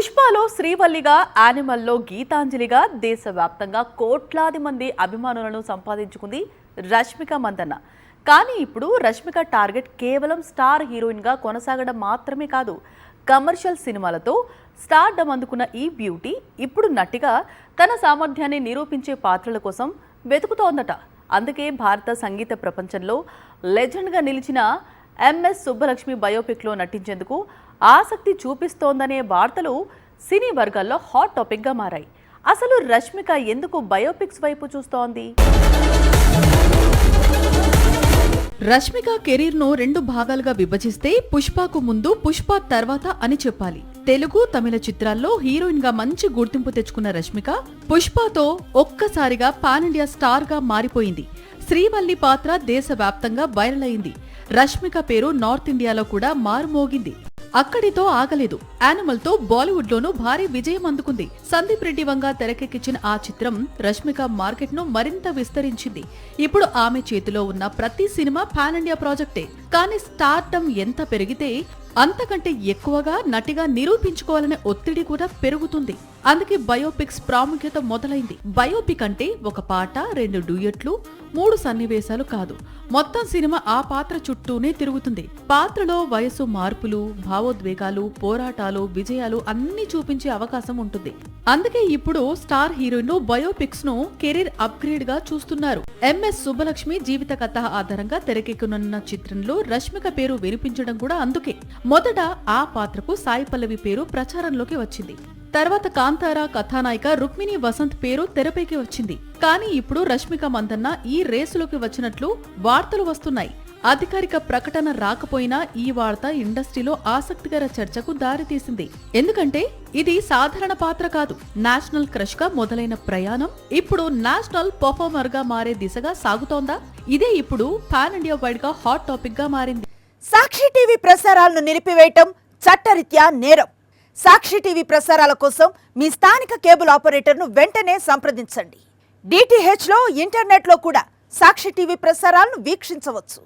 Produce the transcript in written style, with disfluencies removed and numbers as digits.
పుష్పలో శ్రీవల్లిగా, యానిమల్లో గీతాంజలిగా దేశవ్యాప్తంగా కోట్లాది మంది అభిమానులను సంపాదించుకుంది రష్మిక మందన్న. కానీ ఇప్పుడు రష్మిక టార్గెట్ కేవలం స్టార్ హీరోయిన్గా కొనసాగడం మాత్రమే కాదు, కమర్షియల్ సినిమాలతో స్టార్డమ్ అందుకున్న ఈ బ్యూటీ ఇప్పుడు నటిగా తన సామర్థ్యాన్ని నిరూపించే పాత్రల కోసం వెతుకుతోందట. అందుకే భారత సంగీత ప్రపంచంలో లెజెండ్గా నిలిచిన ఎంఎస్ సుబ్బలక్ష్మి బయోపిక్లో నటించేందుకు ఆసక్తి చూపిస్తోందనే వార్తలు సినీ వర్గాల్లో హాట్ టాపిక్గా మారాయి. అసలు రష్మిక ఎందుకు బయోపిక్స్ వైపు చూస్తోంది? రష్మిక కెరీర్ను 2 భాగాలుగా విభజిస్తే పుష్పకు ముందు, పుష్ప తర్వాత అని చెప్పాలి. తెలుగు, తమిళ చిత్రాల్లో హీరోయిన్ గా మంచి గుర్తింపు తెచ్చుకున్న రష్మిక పుష్పతో ఒక్కసారిగా పాన్ ఇండియా స్టార్ గా మారిపోయింది. శ్రీవల్లి పాత్ర దేశవ్యాప్తంగా వైరల్ అయింది. రష్మిక పేరు నార్త్ ఇండియాలో కూడా మారుమోగింది. అక్కడితో ఆగలేదు. యానిమల్ తో బాలీవుడ్ లోనూ భారీ విజయం అందుకుంది. సందీప్ రెడ్డి వంగ తెరకెక్కించిన ఆ చిత్రం రష్మిక మార్కెట్ ను మరింత విస్తరించింది. ఇప్పుడు ఆమె చేతిలో ఉన్న ప్రతి సినిమా పాన్ ఇండియా ప్రాజెక్టే. కానీ స్టార్డమ్ ఎంత పెరిగితే అంతకంటే ఎక్కువగా నటిగా నిరూపించుకోవాలనే ఒత్తిడి కూడా పెరుగుతుంది. అందుకే బయోపిక్స్ ప్రాముఖ్యత మొదలైంది. బయోపిక్ అంటే ఒక పాట, 2 డ్యూయెట్లు, 3 సన్నివేశాలు కాదు, మొత్తం సినిమా ఆ పాత్ర చుట్టూనే తిరుగుతుంది. పాత్రలో వయసు మార్పులు, భావోద్వేగాలు, పోరాటాలు, విజయాలు అన్ని చూపించే అవకాశం ఉంటుంది. అందుకే ఇప్పుడు స్టార్ హీరోయిన్లు బయోపిక్స్ ను కెరీర్ అప్గ్రేడ్ గా చూస్తున్నారు. ఎంఎస్ సుబ్బలక్ష్మి జీవిత కథ ఆధారంగా తెరకెక్కనున్న చిత్రంలో రష్మిక పేరు వినిపించడం కూడా అందుకే. మొదట ఆ పాత్రకు సాయి పల్లవి పేరు ప్రచారంలోకి వచ్చింది. తర్వాత కాంతార కథానాయిక రుక్మిణి వసంత్ పేరు తెరపైకి వచ్చింది. కానీ ఇప్పుడు రష్మిక మందన్న ఈ రేసులోకి వచ్చినట్లు వార్తలు వస్తున్నాయి. అధికారిక ప్రకటన రాకపోయినా ఈ వార్త ఇండస్ట్రీలో ఆసక్తికర చర్చకు దారితీసింది. ఎందుకంటే ఇది సాధారణ పాత్ర కాదు. నేషనల్ క్రష్ గా మొదలైన ప్రయాణం ఇప్పుడు నేషనల్ పర్ఫార్మర్ గా మారే దిశగా సాగుతోందా? ఇదే ఇప్పుడు పాన్ ఇండియా వైడ్ గా హాట్ టాపిక్ గా మారింది. సాక్షి టీవీ ప్రసారాలను నిలిపివేయటం చట్టరీత్యా నేరం. సాక్షి టీవీ ప్రసారాల కోసం మీ స్థానిక కేబుల్ ఆపరేటర్ను వెంటనే సంప్రదించండి. డిటిహెచ్లో, ఇంటర్నెట్లో కూడా సాక్షి టీవీ ప్రసారాలను వీక్షించవచ్చు.